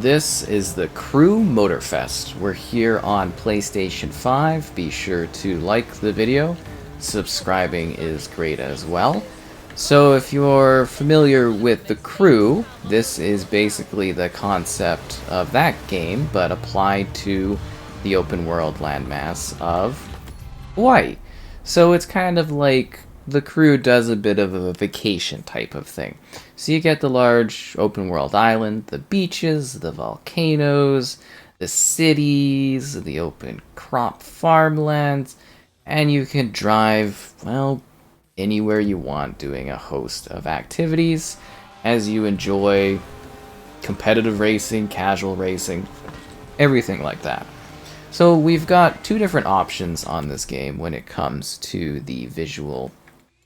This is the Crew Motorfest. We're here on PlayStation 5. Be sure to like the video. Subscribing is great as well. So if you're familiar with the Crew, this is basically the concept of that game, but applied to the open world landmass of Hawaii. So it's kind of like the Crew does a bit of a vacation type of thing. So you get the large open world island, the beaches, the volcanoes, the cities, the open crop farmlands, and you can drive, well, anywhere you want, doing a host of activities as you enjoy competitive racing, casual racing, everything like that. So we've got two different options on this game when it comes to the visual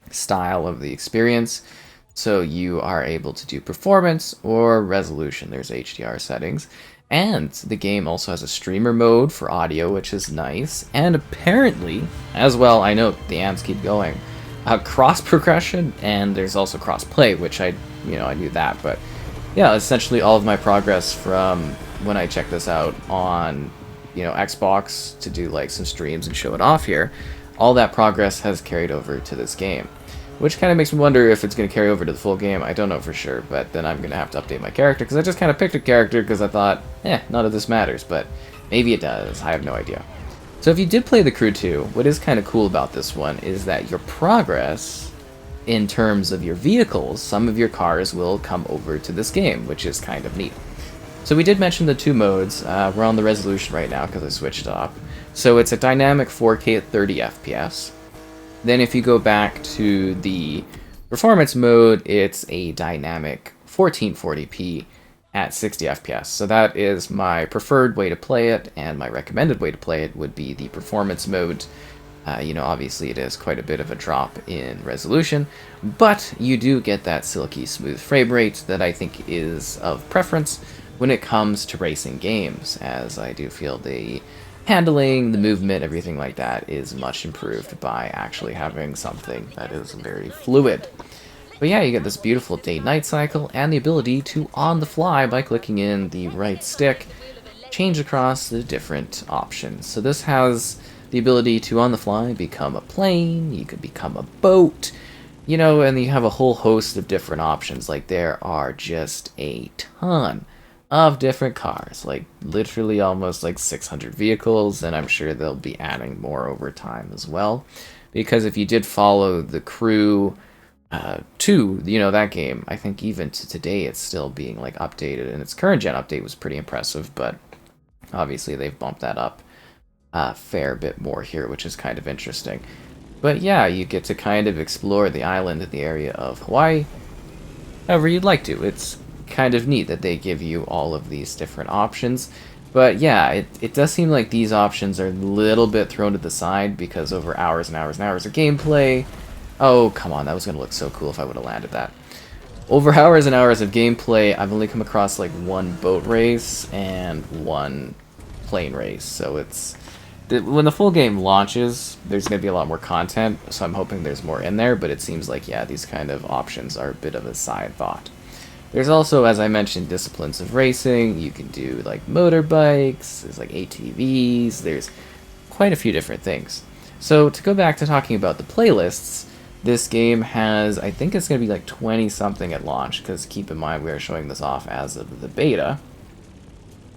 style of the experience. So you are able to do performance or resolution. There's HDR settings. And the game also has a streamer mode for audio, which is nice. And apparently, as well, I know the amps keep going, cross progression, and there's also cross play, which I knew that. But yeah, essentially all of my progress from when I checked this out on Xbox to do like some streams and show it off here, all that progress has carried over to this game, which kind of makes me wonder if it's going to carry over to the full game. I don't know for sure, but then I'm going to have to update my character, because I just kind of picked a character because I thought, none of this matters, but maybe it does. I have no idea. So if you did play the Crew 2, what is kind of cool about this one is that your progress in terms of your vehicles, some of your cars will come over to this game, which is kind of neat. So we did mention the two modes. We're on the resolution right now because I switched up. So it's a dynamic 4K at 30 FPS. Then if you go back to the performance mode, it's a dynamic 1440p at 60 FPS. So that is my preferred way to play it, and my recommended way to play it would be the performance mode. Obviously it is quite a bit of a drop in resolution, but you do get that silky smooth frame rate that I think is of preference when it comes to racing games, as I do feel the handling, the movement, everything like that is much improved by actually having something that is very fluid. But yeah, you get this beautiful day-night cycle and the ability to, on the fly, by clicking in the right stick, change across the different options. So this has the ability to, on the fly, become a plane, you could become a boat, and you have a whole host of different options. Like, there are just a ton of different cars, like literally almost like 600 vehicles, and I'm sure they'll be adding more over time as well, because if you did follow the Crew 2, that game, I think even to today it's still being like updated, and its current gen update was pretty impressive, but obviously they've bumped that up a fair bit more here, which is kind of interesting. But yeah, you get to kind of explore the island in the area of Hawaii however you'd like to. It's kind of neat that they give you all of these different options. But yeah, it does seem like these options are a little bit thrown to the side, because over hours and hours and hours of gameplay... Oh, come on, that was going to look so cool if I would have landed that. Over hours and hours of gameplay, I've only come across like one boat race and one plane race. So when the full game launches, there's going to be a lot more content, so I'm hoping there's more in there, but it seems like, yeah, these kind of options are a bit of a side thought. There's also, as I mentioned, disciplines of racing. You can do like motorbikes, there's like ATVs, there's quite a few different things. So to go back to talking about the playlists, this game has, I think it's going to be like 20 something at launch, because keep in mind we are showing this off as of the beta.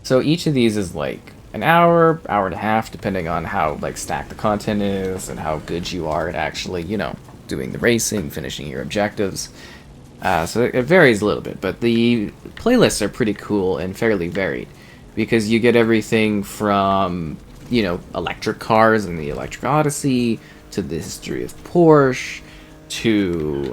So each of these is like an hour, hour and a half, depending on how like stacked the content is and how good you are at actually, doing the racing, finishing your objectives. So it varies a little bit, but the playlists are pretty cool and fairly varied, because you get everything from, electric cars and the Electric Odyssey, to the history of Porsche, to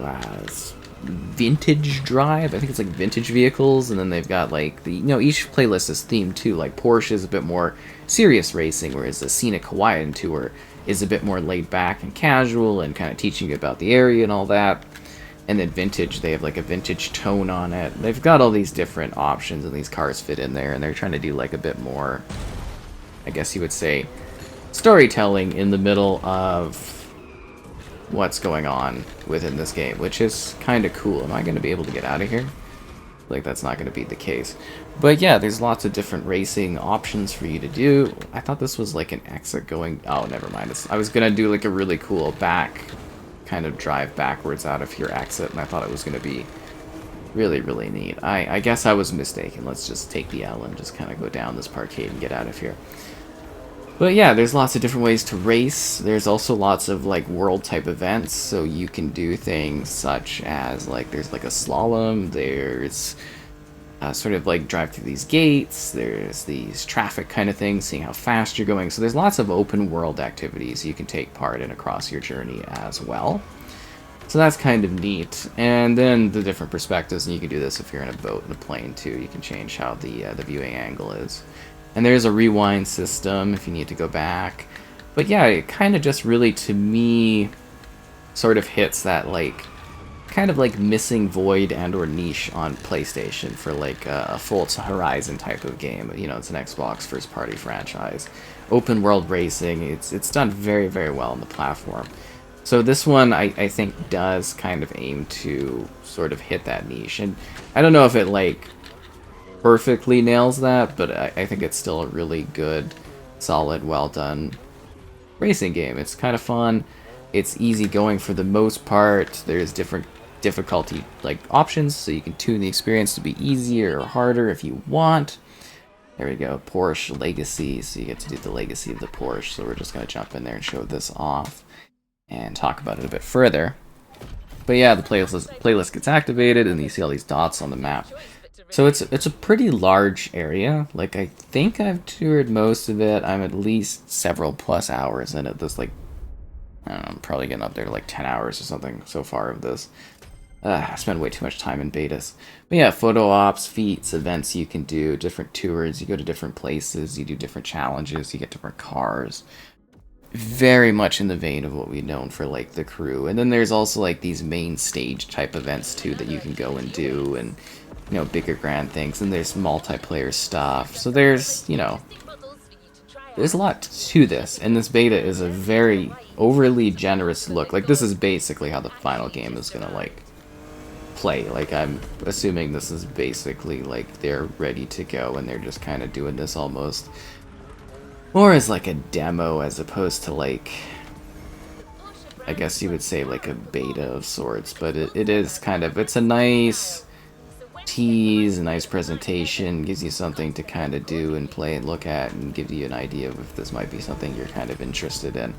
vintage drive. I think it's like vintage vehicles, and then they've got like each playlist is themed too. Like Porsche is a bit more serious racing, whereas the Scenic Hawaiian Tour is a bit more laid back and casual and kind of teaching you about the area and all that. And then vintage, they have like a vintage tone on it. They've got all these different options, and these cars fit in there, and they're trying to do like a bit more, I guess you would say, storytelling in the middle of what's going on within this game, which is kind of cool. Am I going to be able to get out of here? like that's not going to be the case. But yeah, there's lots of different racing options for you to do. I thought this was like an exit going... Oh, never mind. I was going to do like a really cool kind of drive backwards out of here exit, and I thought it was going to be really, really neat. I guess I was mistaken. Let's just take the L and just kind of go down this parkade and get out of here. But yeah, there's lots of different ways to race. There's also lots of like world type events, so you can do things such as like there's like a slalom, there's sort of like drive through these gates, there's these traffic kind of things, seeing how fast you're going. So there's lots of open world activities you can take part in across your journey as well. So that's kind of neat. And then the different perspectives, and you can do this if you're in a boat and a plane too. You can change how the viewing angle is. And there's a rewind system if you need to go back. But yeah, it kind of just really, to me, sort of hits that like kind of like missing void and or niche on PlayStation for like a Forza Horizon type of game. You know, it's an Xbox first party franchise. Open world racing, it's done very, very well on the platform. So this one, I think, does kind of aim to sort of hit that niche. And I don't know if it, like, perfectly nails that, but I think it's still a really good, solid, well-done racing game. It's kind of fun. It's easy going for the most part. There's different difficulty, like, options, so you can tune the experience to be easier or harder if you want. There we go, Porsche Legacy, so you get to do the Legacy of the Porsche. So we're just going to jump in there and show this off and talk about it a bit further. But yeah, the playlist gets activated, and you see all these dots on the map. So it's a pretty large area. Like, I think I've toured most of it. I'm at least several plus hours in it. This, like, I don't know, I'm probably getting up there to like 10 hours or something so far of this. I spend way too much time in betas. But yeah, photo ops, feats, events you can do, different tours, you go to different places, you do different challenges, you get different cars. Very much in the vein of what we've known for like the Crew. And then there's also like these main stage type events too that you can go and do, and you know, bigger grand things. And there's multiplayer stuff. So there's, you know, there's a lot to this, and this beta is a very overly generous look. Like, this is basically how the final game is gonna like play. Like, I'm assuming this is basically like they're ready to go and they're just kind of doing this almost more as like a demo as opposed to like, I guess you would say like a beta of sorts. But it is kind of, it's a nice tease, a nice presentation, gives you something to kind of do and play and look at, and give you an idea of if this might be something you're kind of interested in.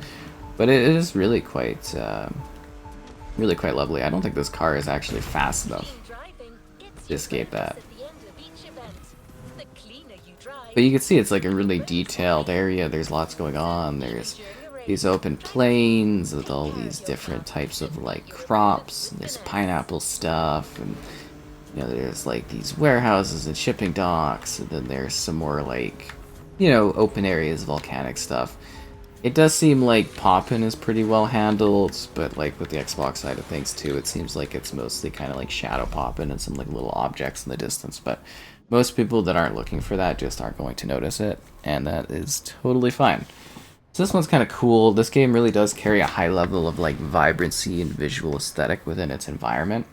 But it is really quite lovely. I don't think this car is actually fast enough to escape that. But you can see it's like a really detailed area. There's lots going on. There's these open plains with all these different types of like crops. There's pineapple stuff, and you know, there's like these warehouses and shipping docks, and then there's some more like, you know, open areas, volcanic stuff. It does seem like Poppin' is pretty well handled, but like with the Xbox side of things too, it seems like it's mostly kind of like shadow popping and some like little objects in the distance. But most people that aren't looking for that just aren't going to notice it, and that is totally fine. So this one's kind of cool. This game really does carry a high level of like vibrancy and visual aesthetic within its environment,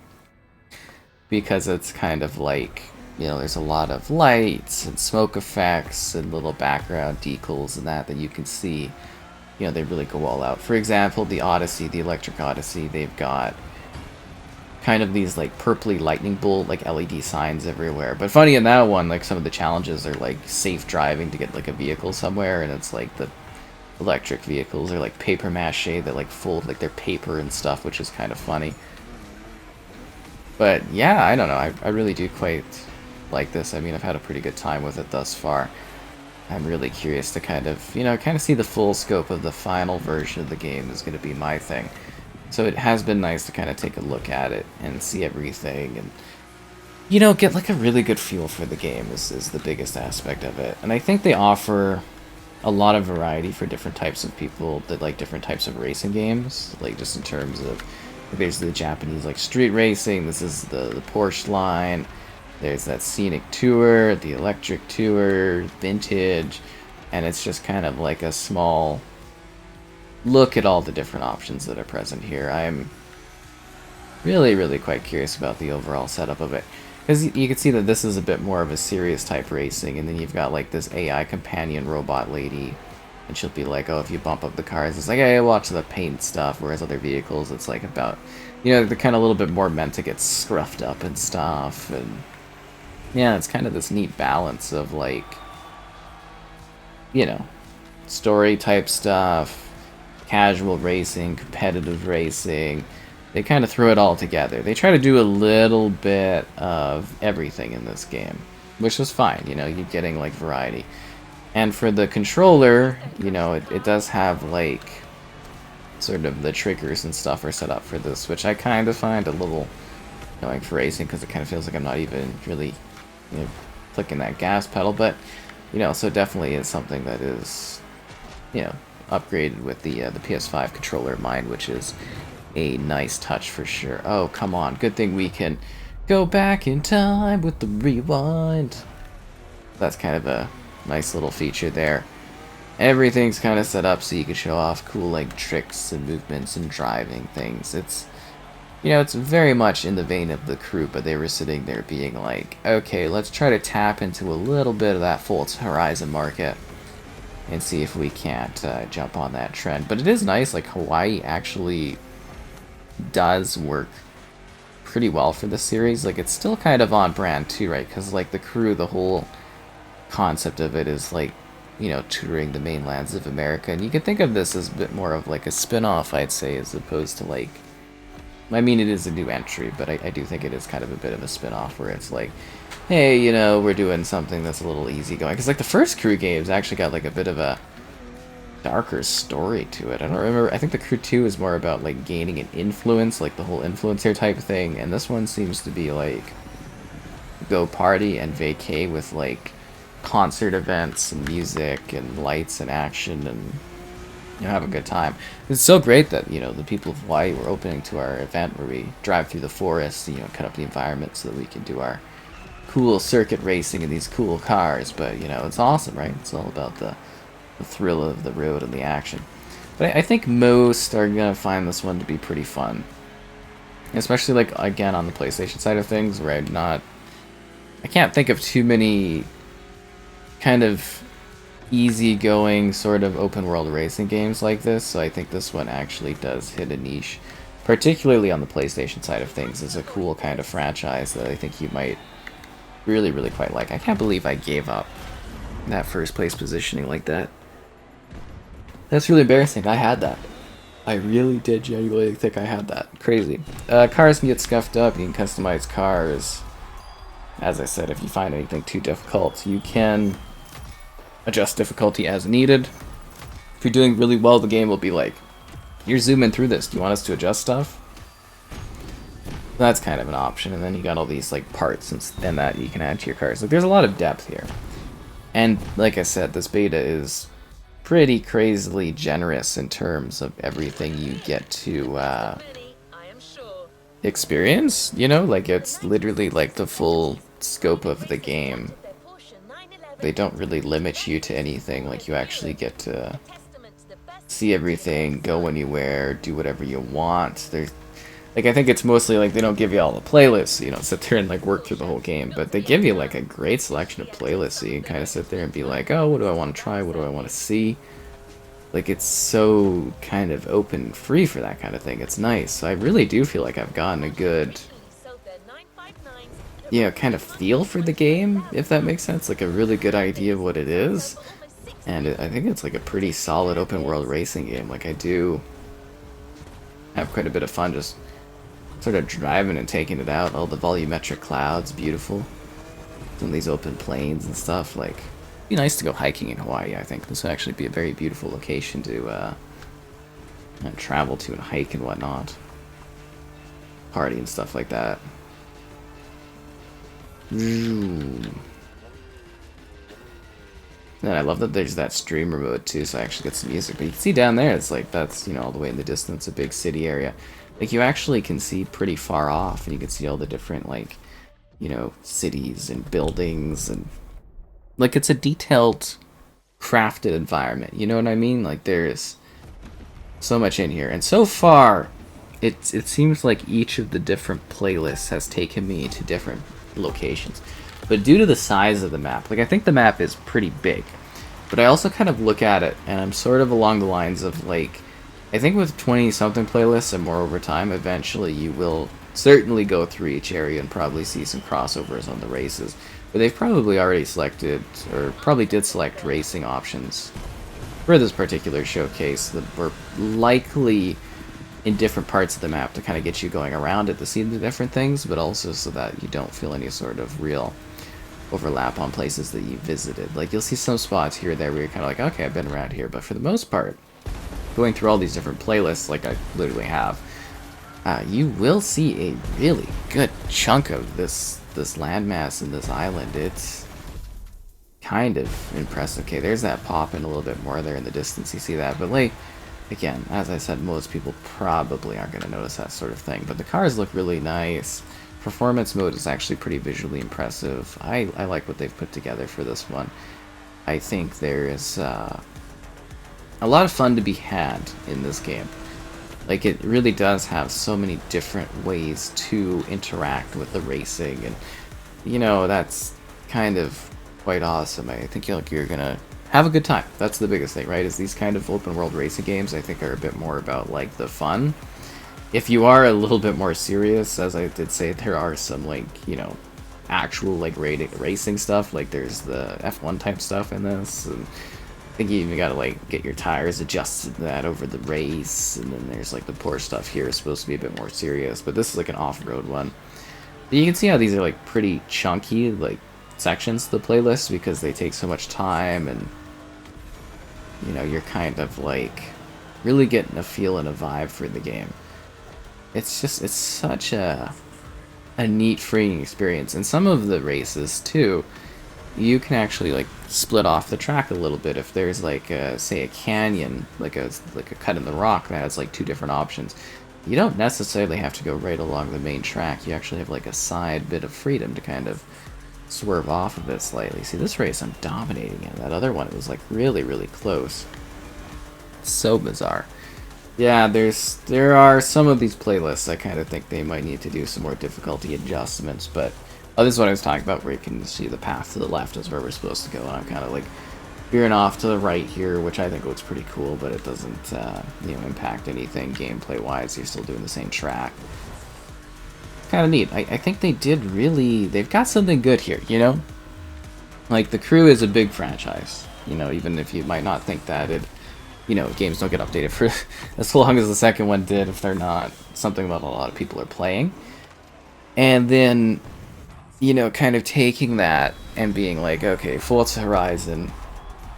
because it's kind of like, you know, there's a lot of lights and smoke effects and little background decals and that you can see. You know, they really go all out. For example, the Odyssey, the Electric Odyssey, they've got kind of these like purpley lightning bolt like LED signs everywhere. But funny, in that one, like some of the challenges are like safe driving to get like a vehicle somewhere, and it's like the electric vehicles are like paper mache that like fold like their paper and stuff, which is kind of funny. But yeah, I don't know, I really do quite like this. I mean, I've had a pretty good time with it thus far. I'm really curious to kind of, you know, kind of see the full scope of the final version of the game is going to be my thing. So it has been nice to kind of take a look at it and see everything and, you know, get like a really good feel for the game is the biggest aspect of it. And I think they offer a lot of variety for different types of people that like different types of racing games, like just in terms of, there's the Japanese like street racing, this is the Porsche line, there's that scenic tour, the electric tour, vintage, and it's just kind of like a small look at all the different options that are present here. I'm really, really quite curious about the overall setup of it. Because you can see that this is a bit more of a serious type racing, and then you've got like this AI companion robot lady, and she'll be like, oh, if you bump up the cars, it's like, hey, watch the paint stuff, whereas other vehicles, it's like about, you know, they're kind of a little bit more meant to get scruffed up and stuff, and yeah, it's kind of this neat balance of like, you know, story type stuff, casual racing, competitive racing. They kind of throw it all together. They try to do a little bit of everything in this game, which is fine, you know, you're getting like variety. And for the controller, you know, it does have like sort of the triggers and stuff are set up for this, which I kind of find a little annoying for racing because it kind of feels like I'm not even really, you know, clicking that gas pedal, but you know, so definitely is something that is, you know, upgraded with the PS5 controller of mine, which is a nice touch for sure. Oh, come on. Good thing we can go back in time with the rewind. That's kind of a nice little feature there. Everything's kind of set up so you can show off cool like tricks and movements and driving things. It's, you know, it's very much in the vein of the Crew, but they were sitting there being like, okay, let's try to tap into a little bit of that Forza Horizon market and see if we can't jump on that trend. But it is nice, like Hawaii actually does work pretty well for the series. Like it's still kind of on brand too, right? Because like the Crew, the whole concept of it is like, you know, touring the mainlands of America, and you can think of this as a bit more of like a spin-off, I'd say, as opposed to like, I mean, it is a new entry, but I do think it is kind of a bit of a spin-off where it's like, hey, you know, we're doing something that's a little easygoing. Because like the first Crew games actually got like a bit of a darker story to it. I don't remember. I think the Crew 2 is more about like gaining an influence, like the whole influencer type thing, and this one seems to be like go party and vacay with like concert events and music and lights and action and, you know, have a good time. It's so great that, you know, the people of Hawaii were opening to our event where we drive through the forest, you know, cut up the environment so that we can do our cool circuit racing in these cool cars. But, you know, it's awesome, right? It's all about the thrill of the road and the action. But I think most are going to find this one to be pretty fun. Especially, like, again, on the PlayStation side of things, where I can't think of too many kind of easygoing sort of open world racing games like this, so I think this one actually does hit a niche, particularly on the PlayStation side of things. It's a cool kind of franchise that I think you might really, really quite like. I can't believe I gave up that first place positioning like that. That's really embarrassing. I had that. I really did genuinely think I had that. Crazy. Cars can get scuffed up. You can customize cars. As I said, if you find anything too difficult, you can adjust difficulty as needed. If you're doing really well, the game will be like, you're zooming through this. Do you want us to adjust stuff? That's kind of an option. And then you got all these like parts and that you can add to your cars. Like, there's a lot of depth here. And like I said, this beta is pretty crazily generous in terms of everything you get to experience. You know, like it's literally like the full scope of the game. They don't really limit you to anything. Like, you actually get to see everything, go anywhere, do whatever you want. There's, like, I think it's mostly like they don't give you all the playlists, so you don't sit there and like work through the whole game, but they give you like a great selection of playlists, so you can kind of sit there and be like, oh, what do I want to try? What do I want to see? Like, it's so kind of open free for that kind of thing. It's nice. So I really do feel like I've gotten a good, you know, kind of feel for the game, if that makes sense. Like a really good idea of what it is. And I think it's like a pretty solid open world racing game. Like, I do have quite a bit of fun just sort of driving and taking it out. All the volumetric clouds, beautiful. And these open plains and stuff. Like, it'd be nice to go hiking in Hawaii, I think. This would actually be a very beautiful location to travel to and hike and whatnot. Party and stuff like that. And I love that there's that streamer mode too, so I actually get some music. But you can see down there, it's like, that's, you know, all the way in the distance, a big city area. Like, you actually can see pretty far off, and you can see all the different, like, you know, cities and buildings, and like, it's a detailed, crafted environment. You know what I mean? Like, there's so much in here, and so far, it seems like each of the different playlists has taken me to different locations. But due to the size of the map, like I think the map is pretty big, but I also kind of look at it and I'm sort of along the lines of like, I think with 20 something playlists and more over time, eventually you will certainly go through each area and probably see some crossovers on the races. But they've probably already selected, or probably did select racing options for this particular showcase that were likely in different parts of the map to kind of get you going around it to see the different things, but also so that you don't feel any sort of real overlap on places that you visited. Like, you'll see some spots here or there where you're kind of like, okay, I've been around here, but for the most part, going through all these different playlists, like I literally have, you will see a really good chunk of this landmass and this island. It's kind of impressive. Okay, there's that popping a little bit more there in the distance, you see that, but like, again, as I said, most people probably aren't going to notice that sort of thing, but the cars look really nice. Performance mode is actually pretty visually impressive. I like what they've put together for this one. I think there is a lot of fun to be had in this game. Like, it really does have so many different ways to interact with the racing, and you know, that's kind of quite awesome. I think you're gonna have a good time. That's the biggest thing, right? Is these kind of open world racing games, I think, are a bit more about like the fun. If you are a little bit more serious, as I did say, there are some like, you know, actual like racing stuff. Like there's the F1 type stuff in this, and I think you even gotta like get your tires adjusted to that over the race, and then there's like the poor stuff here is supposed to be a bit more serious, but this is like an off-road one. But you can see how these are like pretty chunky like sections to the playlist because they take so much time, and you know, you're kind of like really getting a feel and a vibe for the game. It's just, it's such a neat freeing experience. And some of the races too, you can actually like split off the track a little bit. If there's like say a canyon, like a cut in the rock that has like two different options, you don't necessarily have to go right along the main track. You actually have like a side bit of freedom to kind of swerve off of it slightly. See, this race I'm dominating it. That other one, it was like really close. So bizarre. Yeah, there are some of these playlists I kind of think they might need to do some more difficulty adjustments, but this is what I was talking about, where you can see the path to the left is where we're supposed to go, and I'm kind of like veering off to the right here, which I think looks pretty cool, but it doesn't you know, impact anything gameplay wise. You're still doing the same track. Kind of neat. I think they've got something good here, you know? Like, the Crew is a big franchise, you know, even if you might not think that, you know, games don't get updated for as long as the second one did if they're not something that a lot of people are playing. And then, you know, kind of taking that and being like, okay, Forza Horizon,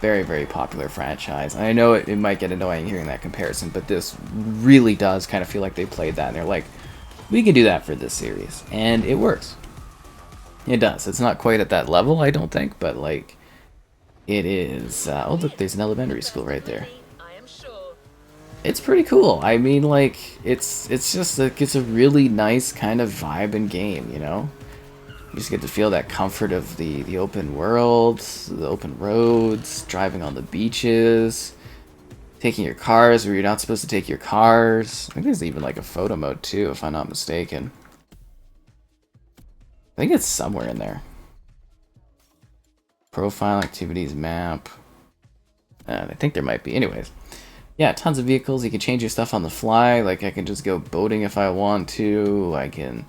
very popular franchise. And I know it might get annoying hearing that comparison, but this really does kind of feel like they played that and they're like, we can do that for this series. And it works. It does. It's not quite at that level, I don't think, but like, it is. Oh, look, there's an elementary school right there. It's pretty cool. I mean, like, it's just like, it's a really nice kind of vibe and game, you know? You just get to feel that comfort of the open world, the open roads, driving on the beaches, taking your cars where you're not supposed to take your cars. I think there's even like a photo mode too, if I'm not mistaken. I think it's somewhere in there. Profile, activities, map. I think there might be. Anyways. Yeah, tons of vehicles. You can change your stuff on the fly. Like, I can just go boating if I want to. I can,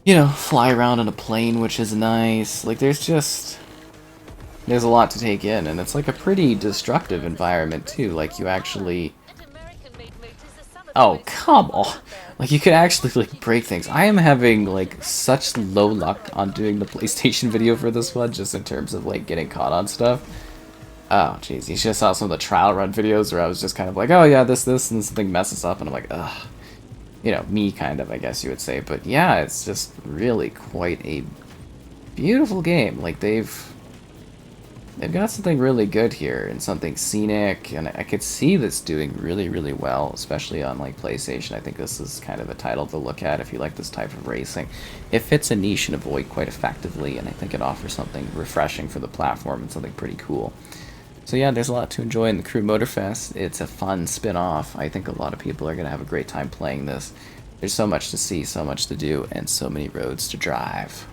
you know, fly around on a plane, which is nice. Like, there's a lot to take in, and it's like a pretty destructive environment too. Like, you actually, oh, come on. Like, you can actually like break things. I am having like such low luck on doing the PlayStation video for this one, just in terms of like getting caught on stuff. Oh, jeez, you just saw some of the trial run videos where I was just kind of like, oh yeah, this, and something messes up, and I'm like, ugh. You know, me kind of, I guess you would say. But yeah, it's just really quite a beautiful game. Like, they've got something really good here, and something scenic, and I could see this doing really well, especially on like PlayStation. I think this is kind of a title to look at if you like this type of racing. It fits a niche and a void quite effectively, and I think it offers something refreshing for the platform and something pretty cool. So yeah, there's a lot to enjoy in the Crew Motorfest. It's a fun spin-off. I think a lot of people are going to have a great time playing this. There's so much to see, so much to do, and so many roads to drive.